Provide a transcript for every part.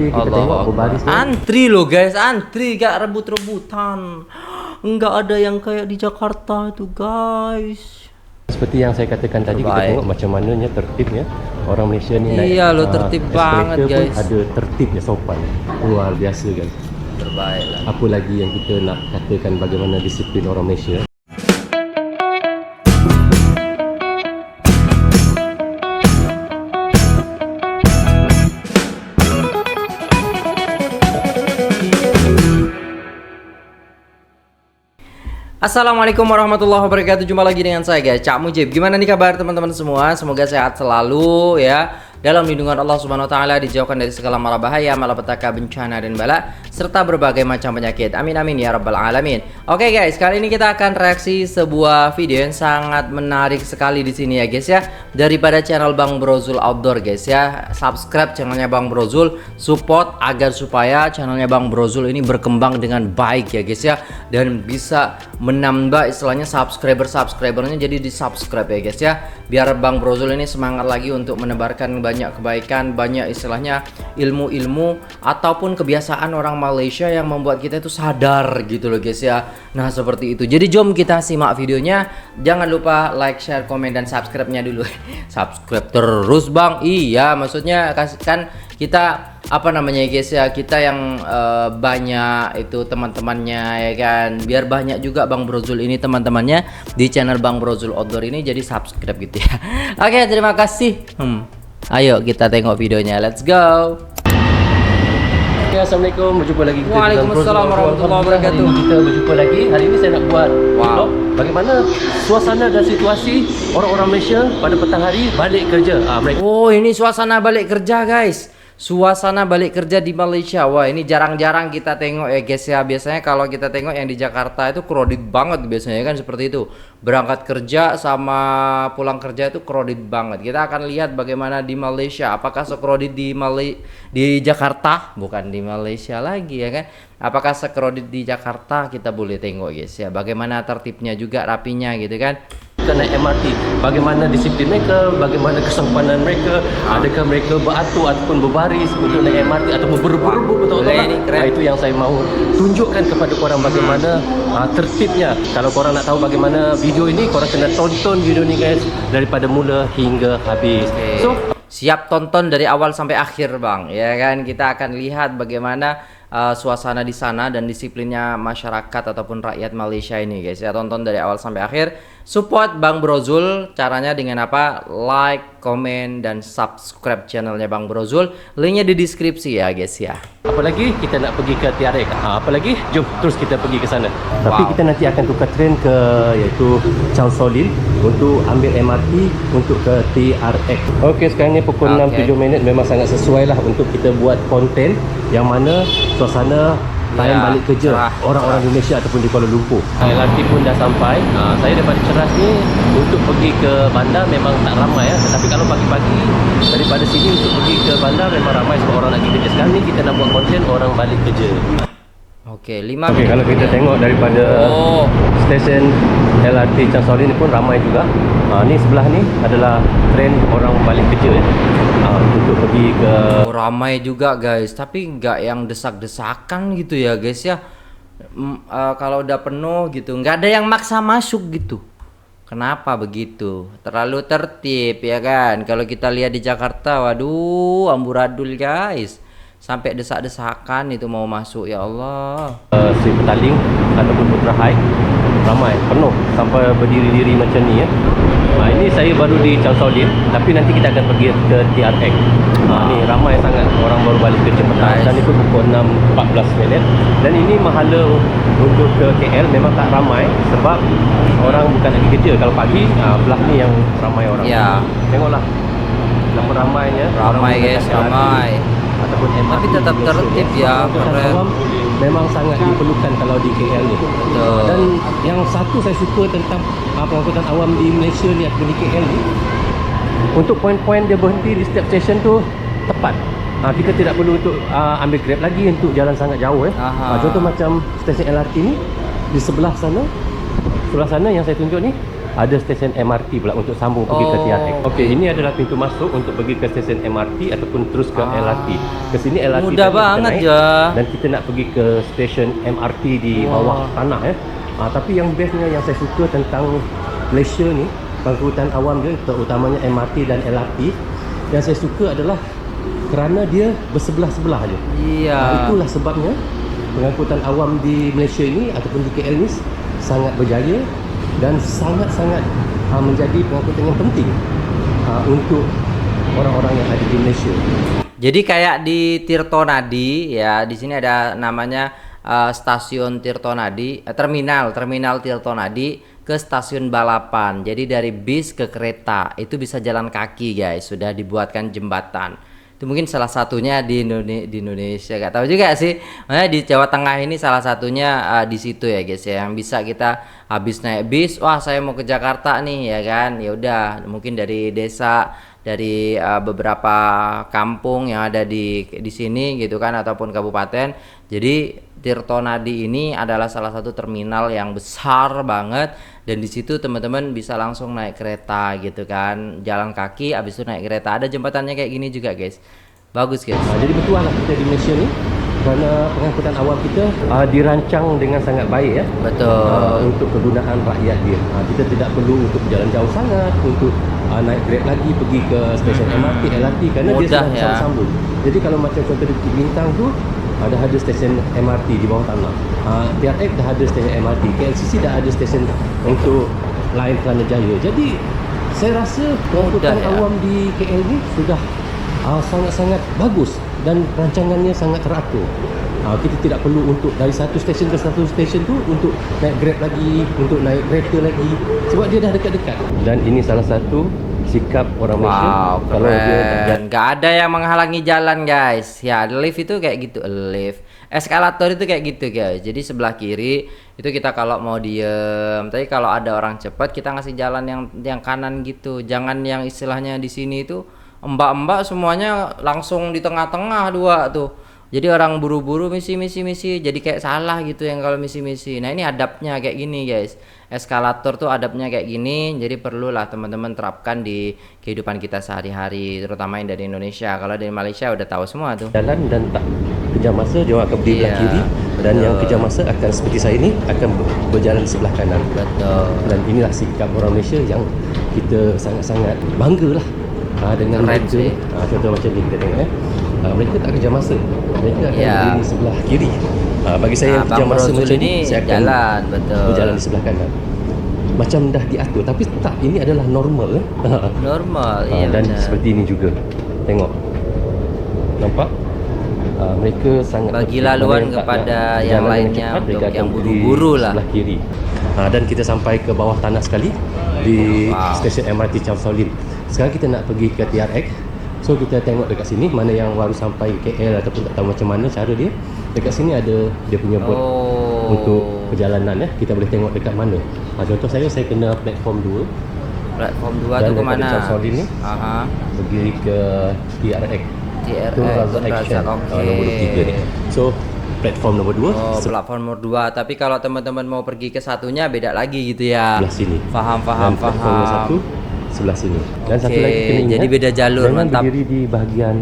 MRT kita tengok berbaris tu. Antri loh guys, antri gak rebut-rebutan. Enggak ada yang kayak di Jakarta itu guys. Seperti yang saya katakan tadi, kita tengok macam mananya tertibnya orang Malaysia ni naik. Iya lo tertib banget guys. Ada tertibnya, sopan. Luar biasa guys. Terbaik lah. Apa lagi yang kita nak katakan bagaimana disiplin orang Malaysia? Assalamualaikum warahmatullahi wabarakatuh. Jumpa lagi dengan saya guys, Cak Mujib. Gimana nih kabar teman-teman semua? Semoga sehat selalu ya. Dalam lindungan Allah Subhanahu wa taala, dijauhkan dari segala mara bahaya, malapetaka, bencana dan bala serta berbagai macam penyakit. Amin amin ya rabbal alamin. Oke guys, kali ini kita akan reaksi sebuah video yang sangat menarik sekali di sini ya guys ya. Daripada channel Bang Brozul Outdoor guys ya. Subscribe channelnya Bang Brozul, support agar supaya channelnya Bang Brozul ini berkembang dengan baik ya guys ya, dan bisa menambah istilahnya subscribernya jadi di subscribe ya guys ya, biar Bang Brozul ini semangat lagi untuk menebarkan banyak kebaikan, banyak istilahnya ilmu-ilmu ataupun kebiasaan orang Malaysia yang membuat kita itu sadar gitu loh guys ya. Nah seperti itu, jadi jom kita simak videonya. Jangan lupa like, share, komen, dan subscribe-nya dulu. Subscribe terus bang. Iya maksudnya kan kita apa namanya guys ya, kita yang banyak itu teman-temannya ya kan, biar banyak juga Bang Brozul ini teman-temannya di channel Bang Brozul Outdoor ini, jadi subscribe gitu ya. Oke, terima kasih. Ayo kita tengok videonya, let's go. Oke, assalamualaikum, berjumpa lagi kita. Waalaikumsalam warahmatullahi wabarakatuh. Hari ini kita berjumpa lagi. Hari ini saya nak buat vlog bagaimana suasana dan situasi orang-orang Malaysia pada petang hari balik kerja. Oh, ini suasana balik kerja guys. Suasana balik kerja di Malaysia. Wah ini jarang-jarang kita tengok ya guys ya. Biasanya kalau kita tengok yang di Jakarta itu crowded banget biasanya kan, seperti itu. Berangkat kerja sama pulang kerja itu crowded banget. Kita akan lihat bagaimana di Malaysia. Apakah se-crowded di Jakarta? Bukan di Malaysia lagi ya kan. Apakah se-crowded di Jakarta? Kita boleh tengok guys ya. Bagaimana tertibnya juga, rapinya gitu kan. Kita naik MRT, bagaimana disiplin mereka, bagaimana kesopanan mereka, adakah mereka beratur ataupun berbaris untuk naik MRT ataupun berebut-rebut betul-betul. Itu yang saya mahu tunjukkan kepada korang bagaimana tertibnya. Kalau korang nak tahu bagaimana video ini, korang kena tonton video ni guys daripada mula hingga habis. So siap tonton dari awal sampai akhir bang ya kan. Kita akan lihat bagaimana suasana di sana dan disiplinnya masyarakat ataupun rakyat Malaysia ini guys ya. Tonton dari awal sampai akhir. Support Bang Brozul, caranya dengan apa? Like, komen, dan subscribe channelnya Bang Brozul. Linknya di deskripsi ya guys ya. Apalagi kita nak pergi ke TRX. Apalagi jom terus kita pergi ke sana. Tapi kita nanti akan tukar train ke iaitu Chang Solin untuk ambil MRT untuk ke TRX. Okey, sekarang ni pukul 6.07 memang sangat sesuai lah untuk kita buat konten yang mana suasana time balik kerja orang-orang Indonesia ataupun di Kuala Lumpur. LRT pun dah sampai. Saya daripada Ceras ni untuk pergi ke bandar memang tak ramai ya. Tetapi kalau pagi-pagi daripada sini untuk pergi ke bandar memang ramai sebab orang nak pergi kerja. Sekarang ni kita nak buat konten orang balik kerja. Okey, 5 minit. Kalau kita tengok daripada stesen LRT Chang Solin ni pun ramai juga. Ni sebelah ni adalah train orang balik kerja ya. Untuk pergi ke ramai juga guys, tapi nggak yang desak-desakan gitu ya guys ya. Kalau udah penuh gitu nggak ada yang maksa masuk gitu. Kenapa begitu? Terlalu tertib ya kan. Kalau kita lihat di Jakarta, waduh amburadul guys, sampai desak-desakan itu mau masuk ya Allah. Si Petaling ataupun Putra High ramai, penuh sampai berdiri-diri macam ni ya. Ini saya baru di Chang Solin, tapi nanti kita akan pergi ke TRX. Ni ramai sangat orang baru balik kerja petang. Dan itu pukul 6.14 minit. Dan ini mahala untuk ke KL memang tak ramai sebab orang bukan lagi kerja. Kalau pagi belah ni yang ramai orang. Ya. Tengoklah nama ramainya. Ramai guys, ramai. Ataupun tapi tetap tertib ya. Memang sangat diperlukan kalau di KL ni. Betul. Dan yang satu saya suka tentang pengangkutan awam di Malaysia ni ataupun di KL ni, untuk poin-poin dia berhenti di setiap stesen tu tepat. Kita tidak perlu untuk ambil Grab lagi untuk jalan sangat jauh Contoh macam stesen LRT ni di sebelah sana yang saya tunjuk ni, ada stesen MRT pula untuk sambung pergi ke Oh, TRX. Okey, ini adalah pintu masuk untuk pergi ke stesen MRT ataupun terus ke LRT. Ke sini LRT Mudah tadi kita banget naik, ya. dan kita nak pergi ke stesen MRT di bawah tanah tapi yang bestnya yang saya suka tentang Malaysia ni, pengangkutan awam dia terutamanya MRT dan LRT, yang saya suka adalah kerana dia bersebelah-sebelah je. Iya. Itulah sebabnya pengangkutan awam di Malaysia ini ataupun di KL ni sangat berjaya dan sangat-sangat menjadi pengangkutan yang penting untuk orang-orang yang ada di Malaysia. Jadi kayak di Tirtonadi ya, di sini ada namanya stasiun Tirtonadi, terminal Tirtonadi ke stasiun balapan. Jadi dari bis ke kereta itu bisa jalan kaki guys, sudah dibuatkan jembatan. Itu mungkin salah satunya di Indonesia, gak tahu juga sih. Makanya di Jawa Tengah ini salah satunya di situ ya guys ya, yang bisa kita habis naik bis, wah saya mau ke Jakarta nih ya kan, ya udah mungkin dari desa, dari beberapa kampung yang ada di sini gitu kan, ataupun kabupaten. Jadi Tirtonadi ini adalah salah satu terminal yang besar banget, dan di situ teman-teman bisa langsung naik kereta gitu kan, jalan kaki abis itu naik kereta. Ada jembatannya kayak gini juga guys, bagus guys. Jadi betul lah kita di Malaysia ni, kerana pengangkutan awam kita dirancang dengan sangat baik ya. Betul. Untuk kegunaan rakyat dia. Kita tidak perlu untuk berjalan jauh sangat untuk naik Grab lagi pergi ke stesen MRT, LRT, kerana dia Mudah sudah ya. sambung. Jadi kalau macam contoh di Bukit Bintang tu ada stesen MRT di bawah tanah. TRX dah ada stesen MRT, KLCC dah ada stesen untuk Line Kelana Jaya. Jadi saya rasa pengangkutan Mudah ya. awam di KL ni sudah sangat-sangat bagus dan rancangannya sangat teratur. Kita tidak perlu untuk dari satu stesen ke satu stesen tu untuk naik Grab lagi, untuk naik kereta lagi, sebab dia dah dekat-dekat. Dan ini salah satu sikap orang Malaysia. Wow, Kalau dia keren. Gak ada yang menghalangi jalan guys. Ya, lift itu kayak gitu, lift. Eskalator itu kayak gitu guys. Jadi sebelah kiri itu kita kalau mau diem. Tapi kalau ada orang cepat kita ngasih jalan yang kanan gitu. Jangan yang istilahnya di sini itu mbak-mbak semuanya langsung di tengah-tengah dua tuh. Jadi orang buru-buru misi. Jadi kayak salah gitu yang kalau misi. Nah, ini adabnya kayak gini guys. Eskalator tuh adabnya kayak gini. Jadi perlulah teman-teman terapkan di kehidupan kita sehari-hari, terutama yang dari Indonesia. Kalau dari Malaysia udah tahu semua tuh. jalan dan tak kejam masa, dia orang akan berdiri belah Iya, kiri, dan betul. yang kejam masa akan seperti saya ini akan berjalan di sebelah kanan. Betul. Dan inilah sikap orang Malaysia yang kita sangat-sangat bangga lah dengan Keren mereka. sih. Contoh macam ni kita tengok mereka tak kejam masa, mereka akan Ya. berdiri sebelah kiri. Bagi saya yang Bang kejam masa Rozul macam ini ni, saya akan jalan, betul. berjalan di sebelah kanan. Macam dah diatur, tapi tak, ini adalah normal Normal, iya dan benar. seperti ini juga. Tengok, nampak? Mereka sangat Bagi tertib. laluan Mana tak kepada nak yang jalan dengan lainnya cepat, mereka untuk akan yang berdiri buru-buru lah. sebelah kiri. Dan kita sampai ke bawah tanah sekali di Wow. stesen MRT Charles Solin. Sekarang kita nak pergi ke TRX. So kita tengok dekat sini, mana yang baru sampai KL ataupun tak tahu macam mana cara dia. Dekat sini ada dia punya board untuk perjalanan Kita boleh tengok dekat mana. Contoh saya kena platform 2 Platform 2 dan tuh daripada kemana? Charles Solin ni Aha. pergi ke TRX. TRX, Tun Razak Tun Razak, Action, oke. nombor 3 ni. So platform nombor 2 Oh, platform nomor 2. Tapi kalau teman-teman mau pergi ke satunya beda lagi gitu ya. sebelah sini. Paham. Dan platform nombor 1 sebelah sini. Dan Oke, satu lagi kena ingat, jadi beda jalur, jangan mantap. berdiri di bahagian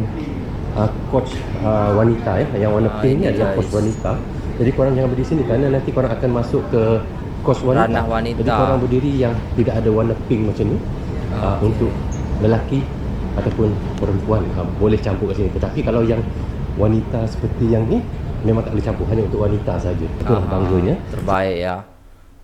coach wanita yang warna pink ni ini adalah coach guys. wanita. Jadi korang jangan berdiri sini kerana nanti korang akan masuk ke coach wanita. Ranah wanita. Jadi korang berdiri yang tidak ada warna pink macam ni untuk lelaki ataupun perempuan boleh campur kat sini. Tetapi kalau yang wanita seperti yang ni memang tak boleh campur, hanya untuk wanita saja. Itulah bangganya. Terbaik ya.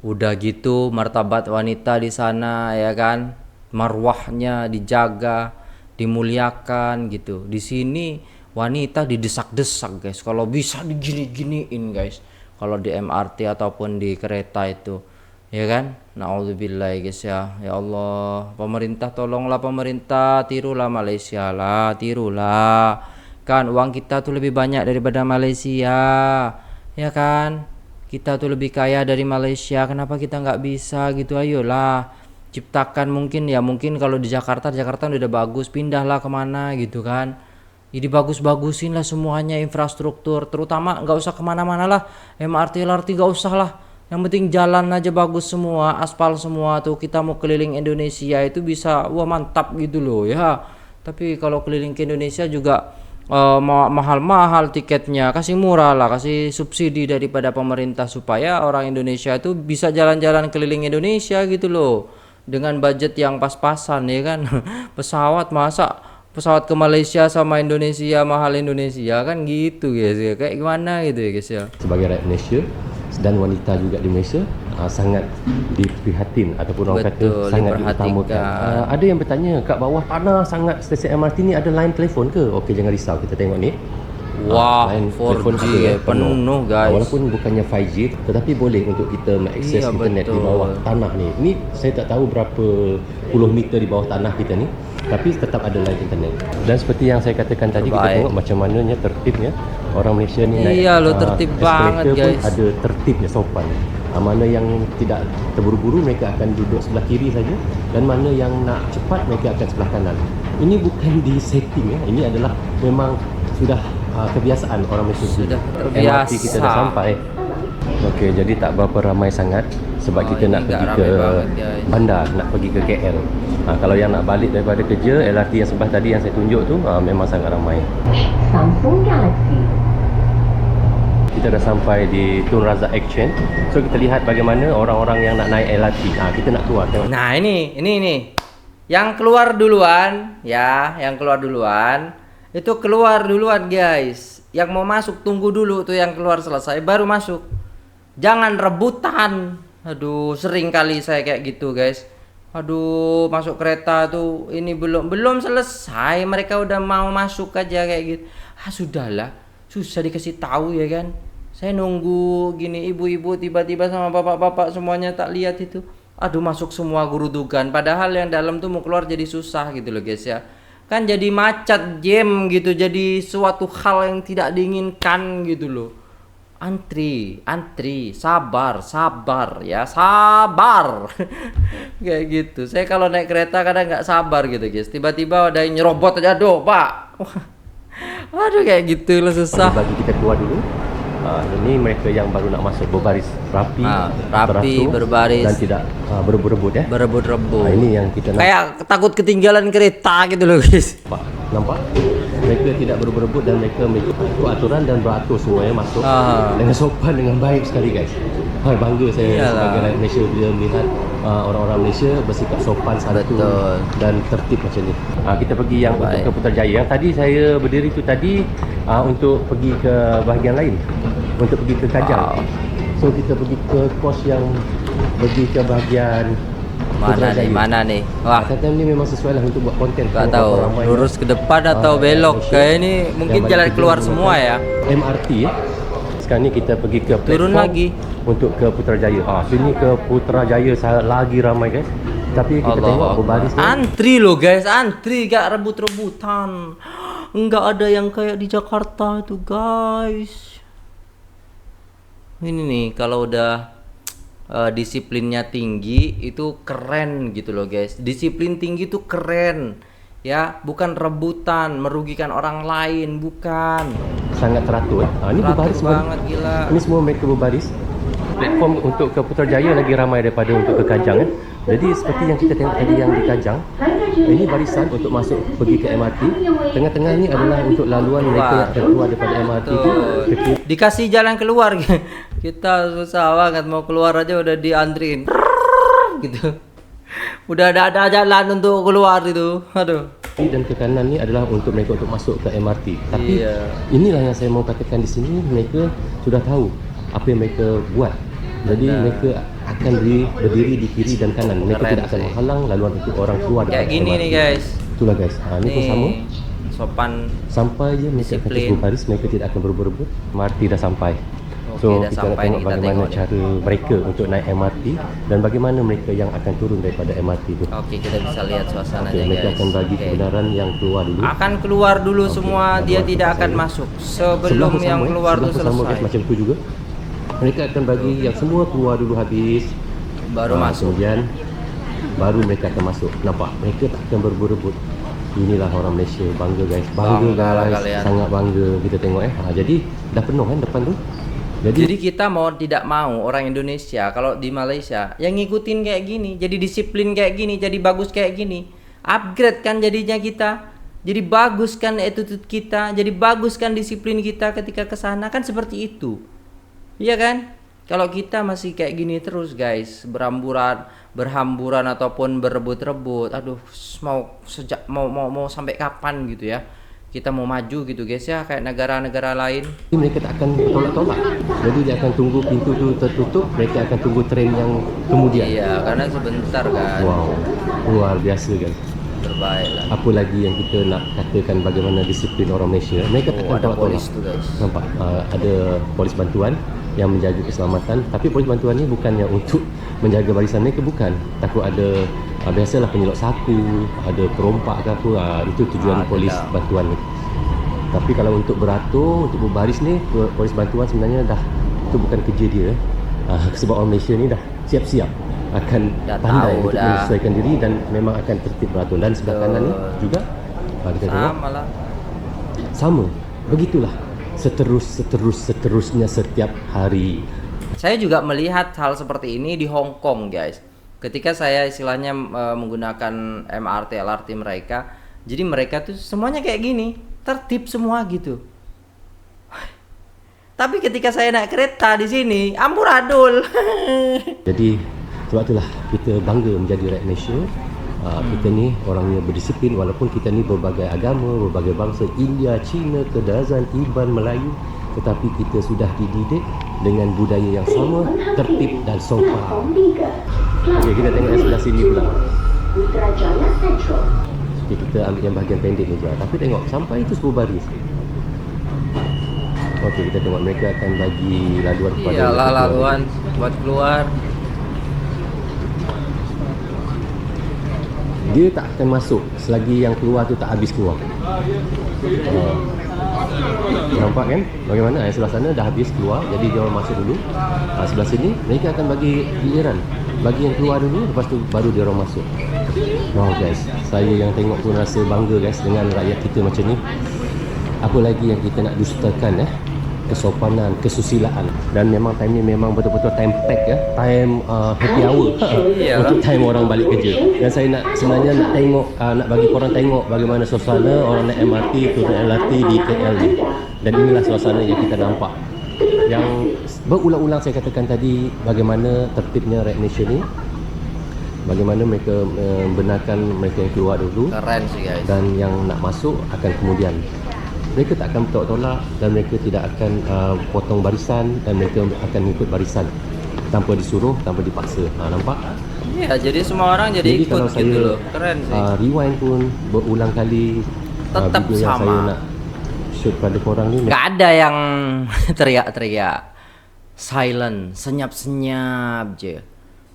Udah gitu martabat wanita di sana ya kan, marwahnya dijaga, dimuliakan gitu. Di sini wanita didesak-desak guys. Kalau bisa digini-giniin guys. Kalau di MRT ataupun di kereta itu, ya kan? Nauzubillah guys ya. Ya Allah, pemerintah tolonglah, pemerintah tirulah Malaysia lah, tirulah. Kan uang kita tuh lebih banyak daripada Malaysia, ya kan? Kita tuh lebih kaya dari Malaysia, kenapa kita nggak bisa gitu? Ayolah ciptakan, mungkin kalau di Jakarta udah bagus, pindahlah kemana gitu kan. Jadi bagus-bagusin lah semuanya infrastruktur, terutama nggak usah kemana-mana lah, MRT LRT nggak usah lah, Yang penting jalan aja bagus semua, aspal semua tuh. Kita mau keliling Indonesia itu bisa, wah mantap gitu loh ya. Tapi kalau keliling ke Indonesia juga mahal-mahal tiketnya. Kasih murah lah, kasih subsidi daripada pemerintah supaya orang Indonesia itu bisa jalan-jalan keliling Indonesia gitu loh. Dengan budget yang pas-pasan ya kan. Pesawat ke Malaysia sama Indonesia mahal Indonesia kan gitu guys ya. Kayak gimana gitu ya guys ya. Sebagai rakyat Malaysia dan wanita juga di Malaysia sangat diprihatin ataupun orang kata Betul, sangat diperhatikan. diutamakan. Ada yang bertanya, kat bawah tanah sangat stesen MRT ni ada line telefon ke? Okey, jangan risau, kita tengok ni. Wah, line 4G telefon ada, penuh guys. Walaupun bukannya 5G tetapi boleh untuk kita mengakses Iya, internet di betul. bawah tanah ni. Ini saya tak tahu berapa puluh meter di bawah tanah kita ni, tapi tetap ada line internet. Dan seperti yang saya katakan tadi, kita Terbaik. tengok macam mananya tertibnya orang Malaysia ni naik. Iya loh, tertib banget, escalator pun guys. ada tertibnya, sopan. Mana yang tidak terburu-buru mereka akan duduk sebelah kiri saja, dan mana yang nak cepat mereka akan sebelah kanan. Ini bukan di setting ya. Ini adalah memang sudah kebiasaan orang Malaysia. Sudah MRT kita dah terbiasa. sampai. Okey, jadi tak berapa ramai sangat sebab Oh, kita ini nak enggak pergi ramai ke banget, guys. bandar, nak pergi ke KL. Kalau yang nak balik daripada kerja, LRT yang sebelah tadi yang saya tunjuk tu memang sangat ramai. Samsung Galaxy. Kita dah sampai di Tun Razak Exchange. So kita lihat bagaimana orang-orang yang nak naik LRT. Kita nak keluar tengok. Nah ini. Yang keluar duluan ya, yang keluar duluan. Itu keluar duluan guys. Yang mau masuk tunggu dulu tuh yang keluar selesai baru masuk. Jangan rebutan. Aduh, sering kali saya kayak gitu guys. Aduh, masuk kereta tuh ini belum selesai, mereka udah mau masuk aja kayak gitu. Sudahlah, susah dikasih tahu ya kan. Saya nunggu gini, ibu-ibu tiba-tiba sama bapak-bapak semuanya tak lihat itu. Aduh, masuk semua gurudugan. Padahal yang dalam tuh mau keluar jadi susah gitu loh guys ya. Kan jadi macet jam gitu, jadi suatu hal yang tidak diinginkan gitu loh. Antri, sabar ya, sabar. Kayak gitu. Saya kalau naik kereta kadang nggak sabar gitu guys. Tiba-tiba ada yang nyerobot aja, aduh pak. Aduh kayak gitu lah susah. Bagi kita keluar dulu. Ini mereka yang baru nak masuk berbaris rapi, Rapi, teratur, berbaris. dan tidak berebut-rebut ya. Berebut-rebut. Ini yang kita nak. Kayak takut ketinggalan kereta gitu loh guys. Nampak? Mereka tidak berebut-rebut dan mereka mengikut aturan dan beratur semuanya masuk dengan sopan, dengan baik sekali guys. Bangga saya sebagai rakyat Malaysia bila melihat orang-orang Malaysia bersikap sopan, santun dan tertib macam ni. Kita pergi yang untuk ke Putrajaya. Yang tadi saya berdiri tu tadi untuk pergi ke bahagian lain, untuk pergi ke Kajang. So kita pergi ke kos yang pergi ke bahagian Mana nih? Wah, Katanya ni memang sesuai lah untuk buat konten. nggak tahu lurus ke depan atau belok. Kayak ini mungkin jalan keluar semua ya. MRT ya. Sekarang ni kita pergi ke Turun platform lagi untuk ke Putrajaya. Sini ke Putrajaya lagi ramai guys. Tapi kita tengok berbaris ni. Antri loh guys, antri gak rebut-rebutan. Enggak ada yang kayak di Jakarta tuh guys. Ini nih kalau udah disiplinnya tinggi itu keren gitu loh guys. Disiplin tinggi tuh keren ya, bukan rebutan merugikan orang lain, bukan. Sangat teratur. Ini Teratur berbaris semua. banget, gila. Ini semua mereka berbaris. Platform untuk ke Putrajaya lagi ramai daripada untuk ke Kajang kan. Jadi seperti yang kita tengok tadi yang di Kajang, ini barisan untuk masuk pergi ke MRT. Tengah-tengah ni adalah untuk laluan mereka yang akan keluar daripada MRT tu. Dikasih jalan keluar. Kita susah banget mau keluar aja udah diantriin gitu. Udah ada jalan untuk keluar itu. Aduh. Dan ke kanan ni adalah untuk mereka untuk masuk ke MRT. Tapi inilah yang saya mau katakan di sini, mereka sudah tahu apa yang mereka buat. Jadi mereka akan berdiri di kiri dan kanan. Mereka tidak akan menghalang laluan untuk orang keluar Kayak daripada gini MRT. nih guys. Itulah guys. Ini pun sama. Sopan. Sampai je mereka akan terus berbaris, mereka tidak akan berebut-rebut. MRT dah sampai. So dah kita nak sampai tengok nih, kita bagaimana tengok cara mereka untuk naik MRT dan bagaimana mereka yang akan turun daripada MRT itu. Oke, kita bisa lihat suasananya Mereka guys. akan bagi kebenaran yang keluar dulu. Akan keluar dulu semua, dia tidak akan masuk sebelum Sebelah yang sama, keluar sebelah itu sama guys, selesai. macam tu juga. Mereka akan bagi yang semua keluar dulu habis, Baru masuk. kemudian baru mereka akan masuk. Nampak? Mereka tak akan berebut-rebut. Inilah orang Malaysia, bangga guys. Bangga Bangga guys, kalian. sangat bangga kita tengok Jadi dah penuh kan depan tu. Jadi kita mau tidak mau orang Indonesia kalau di Malaysia yang ngikutin kayak gini, jadi disiplin kayak gini, jadi bagus kayak gini. Upgrade kan jadinya kita. Jadi bagus kan attitude kita, jadi bagus kan disiplin kita ketika ke sana kan seperti itu. Iya kan? Kalau kita masih kayak gini terus guys, berhamburan ataupun berebut-rebut, aduh mau sampai kapan gitu ya? Kita mau maju gitu guys ya, kayak negara-negara lain. Jadi mereka tak akan tolak-tolak. Jadi dia akan tunggu pintu tu tertutup, mereka akan tunggu tren yang kemudian. Iya, karena sebentar kan. Wow, luar biasa kan. Terbaik lah. Apa lagi yang kita nak katakan bagaimana disiplin orang Malaysia? Mereka tak akan ada tolak-tolak. polis tu guys. Nampak? Ada polis bantuan yang menjaga keselamatan. Tapi polis bantuan ni bukannya untuk menjaga barisan mereka, bukan. Takut ada biasalah penyelok sapu, ada perompak ke apa, itu tujuan polis tidak. bantuan ni. Tapi kalau untuk beratur, untuk berbaris ni, polis bantuan sebenarnya dah, itu bukan kerja dia. Sebab orang Malaysia ni dah siap-siap akan Dah pandai tahu untuk dah. menyesuaikan diri dan memang akan tertib beratur. Dan sebelah kanan ni juga kita tengok Sama lah. sama. Begitulah seterusnya setiap hari. Saya juga melihat hal seperti ini di Hong Kong guys. Ketika saya istilahnya menggunakan MRT, LRT mereka, jadi mereka tuh semuanya kayak gini, tertib semua gitu. Tapi ketika saya naik kereta di sini, amburadul. Jadi sebab itulah kita bangga menjadi rakyat Malaysia. Kita ni orangnya berdisiplin walaupun kita ni berbagai agama, berbagai bangsa, India, Cina, Kedasan, Iban, Melayu, tetapi kita sudah dididik dengan budaya yang sama, tertib dan sopan. Okey, kita tengok yang sebelah sini pula. Putrajaya Central. Okey, kita ambil yang bahagian pendek ni je. Tapi tengok sampai itu 10 baris. Okey, kita tengok mereka akan bagi laluan kepada Iyalah keluar. laluan buat keluar. Dia tak akan masuk selagi yang keluar tu tak habis keluar. Nampak kan bagaimana? Sebelah sana dah habis keluar, jadi dia orang masuk dulu. Sebelah sini mereka akan bagi giliran, bagi yang keluar dulu, lepas tu baru dia orang masuk. Wow guys, saya yang tengok pun rasa bangga guys dengan rakyat kita macam ni. Apa lagi yang kita nak dustakan kesopanan, kesusilaan. Dan memang time ni memang betul-betul time pack time happy hour untuk time orang balik kerja. Dan saya nak sebenarnya nak tengok, nak bagi korang tengok bagaimana suasana orang naik MRT, turun LRT di KL ni. Dan inilah suasana yang kita nampak, yang berulang-ulang saya katakan tadi, bagaimana tertibnya rakyat Malaysia ni, bagaimana mereka membenarkan mereka yang keluar dulu, Keren sih guys. dan yang nak masuk akan kemudian. Mereka tak akan tolak-tolak dan mereka tidak akan potong barisan, dan mereka akan ikut barisan tanpa disuruh, tanpa dipaksa. Nampak? Iya, jadi semua orang jadi ikut kalau gitu loh. Keren sih. Rewind pun berulang kali Tetap video yang sama. saya nak shoot pada korang ni. Nggak ada yang teriak-teriak, silent, senyap-senyap je,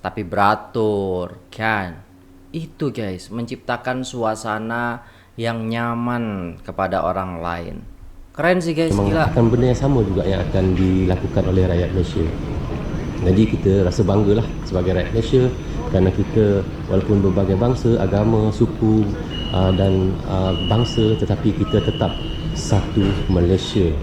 tapi beratur kan. Itu guys, menciptakan suasana yang nyaman kepada orang lain. Keren sih guys, Memang gila. akan benda yang sama juga yang akan dilakukan oleh rakyat Malaysia. Jadi kita rasa banggalah sebagai rakyat Malaysia, kerana kita walaupun berbagai bangsa, agama, suku dan bangsa, tetapi kita tetap satu Malaysia.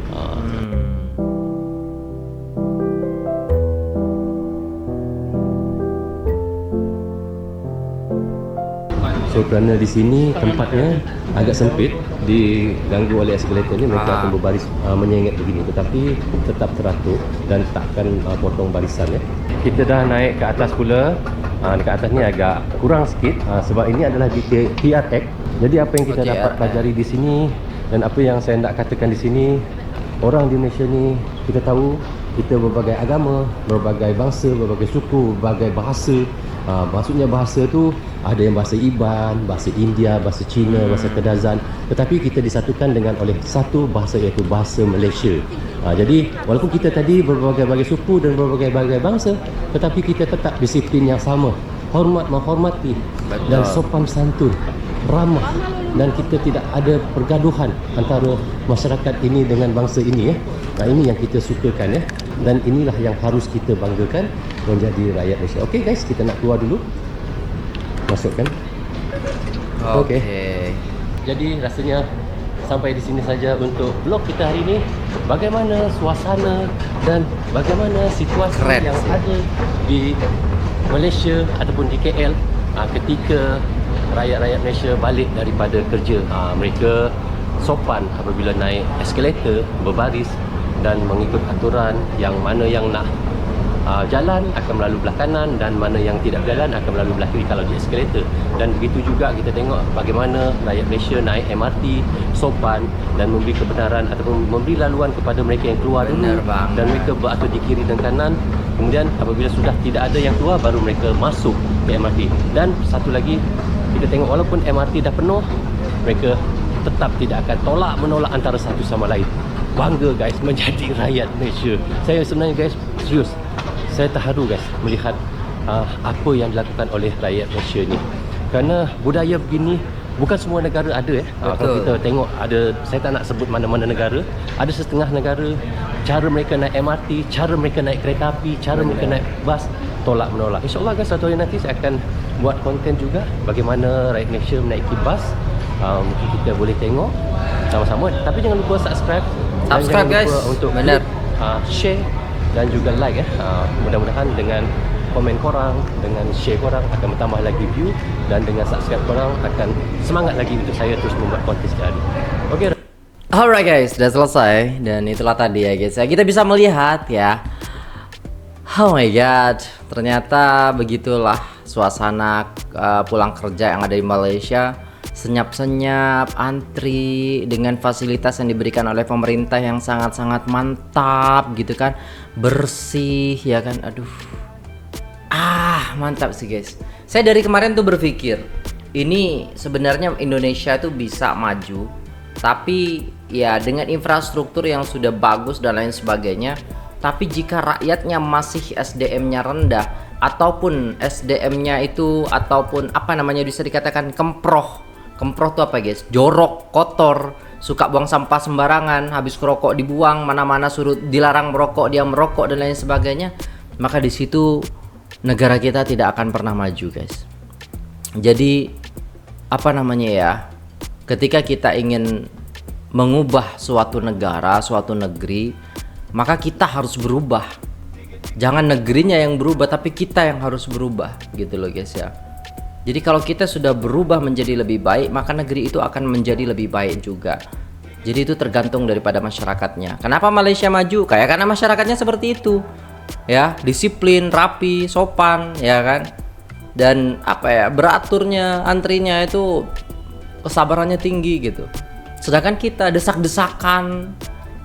So kerana di sini tempatnya agak sempit, diganggu oleh eskalator ni, mereka akan berbaris menyengit begini, tetapi tetap teratur dan takkan potong barisan Kita dah naik ke atas pula. Dekat atas ni agak kurang sikit sebab ini adalah di TRX. Jadi apa yang kita dapat pelajari di sini dan apa yang saya nak katakan di sini, orang di Malaysia ni kita tahu kita berbagai agama, berbagai bangsa, berbagai suku, berbagai bahasa. Maksudnya bahasa tu ada yang bahasa Iban, bahasa India, bahasa Cina, bahasa Kedasan, tetapi kita disatukan dengan oleh satu bahasa, iaitu bahasa Malaysia. Jadi walaupun kita tadi berbagai-bagai suku dan berbagai-bagai bangsa, tetapi kita tetap disiplin yang sama, hormat menghormati. Betul. Dan sopan santun, ramah, dan kita tidak ada pergaduhan antara masyarakat ini dengan bangsa ini ini yang kita sukakan dan inilah yang harus kita banggakan menjadi rakyat Malaysia. Okey guys, kita nak keluar dulu. Masukkan. Oke. Jadi rasanya sampai di sini saja untuk vlog kita hari ini. bagaimana suasana dan bagaimana situasi Keren yang sih. ada di Malaysia ataupun di KL ketika rakyat-rakyat Malaysia balik daripada kerja. Mereka sopan apabila naik eskalator, berbaris dan mengikut aturan, yang mana yang nak jalan akan melalui belah kanan dan mana yang tidak berjalan akan melalui belah kiri kalau di eskalator. Dan begitu juga kita tengok bagaimana rakyat Malaysia naik MRT sopan dan memberi kebenaran ataupun memberi laluan kepada mereka yang keluar dulu, Benar bang. dan mereka beratur di kiri dan kanan. Kemudian apabila sudah tidak ada yang keluar, baru mereka masuk ke MRT. Dan satu lagi, kita tengok walaupun MRT dah penuh, mereka tetap tidak akan tolak menolak antara satu sama lain. Bangga guys menjadi rakyat Malaysia. Saya sebenarnya guys, serius, saya terharu guys melihat apa yang dilakukan oleh rakyat Malaysia ni. Kerana budaya begini bukan semua negara ada kalau kita tengok, ada, saya tak nak sebut mana-mana negara, ada setengah negara cara mereka naik MRT, cara mereka naik kereta api, cara mereka naik bas, tolak menolak. InsyaAllah guys, satu hari nanti saya akan buat konten juga bagaimana rakyat Malaysia menaiki bas. Mungkin kita boleh tengok sama-sama. Tapi jangan lupa subscribe dan jangan guys. lupa untuk Benar. share dan juga like mudah-mudahan dengan komen korang, dengan share korang akan bertambah lagi view, dan dengan subscribe korang akan semangat lagi untuk saya terus membuat konten setiap hari. Okey. Alright guys, sudah selesai dan itulah tadi ya guys. Kita bisa melihat ya. Oh my god, ternyata begitulah suasana pulang kerja yang ada di Malaysia. Senyap-senyap, antri dengan fasilitas yang diberikan oleh pemerintah yang sangat-sangat mantap gitu kan, bersih ya kan. Aduh, mantap sih guys. Saya dari kemarin tuh berpikir ini sebenarnya Indonesia tuh bisa maju, tapi ya dengan infrastruktur yang sudah bagus dan lain sebagainya. Tapi jika rakyatnya masih SDM-nya rendah, ataupun SDM-nya itu, ataupun apa namanya, bisa dikatakan kemproh. Kemproh tuh apa guys? Jorok, kotor, suka buang sampah sembarangan, habis kerokok dibuang, mana-mana suruh dilarang merokok, dia merokok dan lain sebagainya. Maka di situ negara kita tidak akan pernah maju guys. Jadi apa namanya ya, ketika kita ingin mengubah suatu negara, suatu negeri, maka kita harus berubah. Jangan negerinya yang berubah, tapi kita yang harus berubah gitu loh guys ya. Jadi kalau kita sudah berubah menjadi lebih baik, maka negeri itu akan menjadi lebih baik juga. Jadi itu tergantung daripada masyarakatnya. Kenapa Malaysia maju? Kayak karena masyarakatnya seperti itu. Ya, disiplin, rapi, sopan, ya kan? Dan apa ya, beraturnya, antrinya itu kesabarannya tinggi gitu. Sedangkan kita desak-desakan,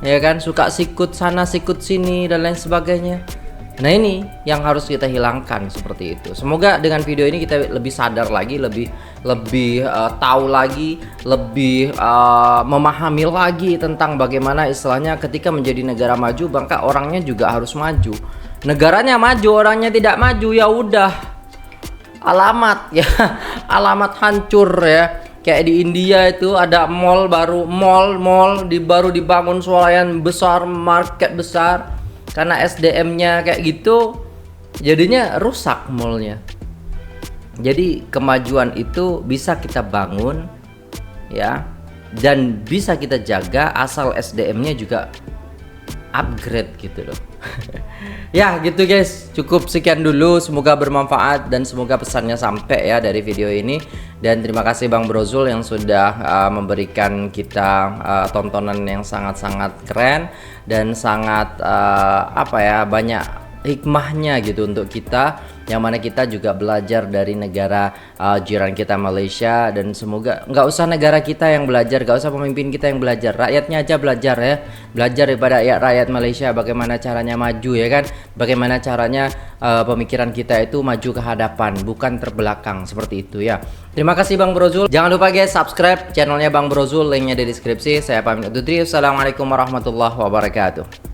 ya kan, suka sikut sana, sikut sini dan lain sebagainya. Nah ini yang harus kita hilangkan seperti itu. Semoga dengan video ini kita lebih sadar lagi, lebih tahu lagi, lebih memahami lagi tentang bagaimana istilahnya ketika menjadi negara maju, maka orangnya juga harus maju. Negaranya maju, orangnya tidak maju, ya udah alamat ya, alamat hancur ya. Kayak di India itu ada mall baru, mall baru dibangun swalayan besar, market besar. Karena SDM-nya kayak gitu, jadinya rusak mallnya. Jadi kemajuan itu bisa kita bangun ya, dan bisa kita jaga asal SDM-nya juga upgrade gitu loh. Ya gitu guys, cukup sekian dulu, semoga bermanfaat dan semoga pesannya sampai ya dari video ini. Dan terima kasih Bang Brozul yang sudah memberikan kita tontonan yang sangat-sangat keren dan sangat banyak hikmahnya gitu untuk kita, yang mana kita juga belajar dari negara jiran kita Malaysia. Dan semoga nggak usah negara kita yang belajar, nggak usah pemimpin kita yang belajar, rakyatnya aja belajar ya, belajar daripada rakyat Malaysia bagaimana caranya maju ya kan, bagaimana caranya pemikiran kita itu maju ke hadapan, bukan terbelakang seperti itu ya. Terima kasih Bang Brozul. Jangan lupa guys subscribe channelnya Bang Brozul, linknya di deskripsi. Saya pamit undur diri. Assalamualaikum warahmatullahi wabarakatuh.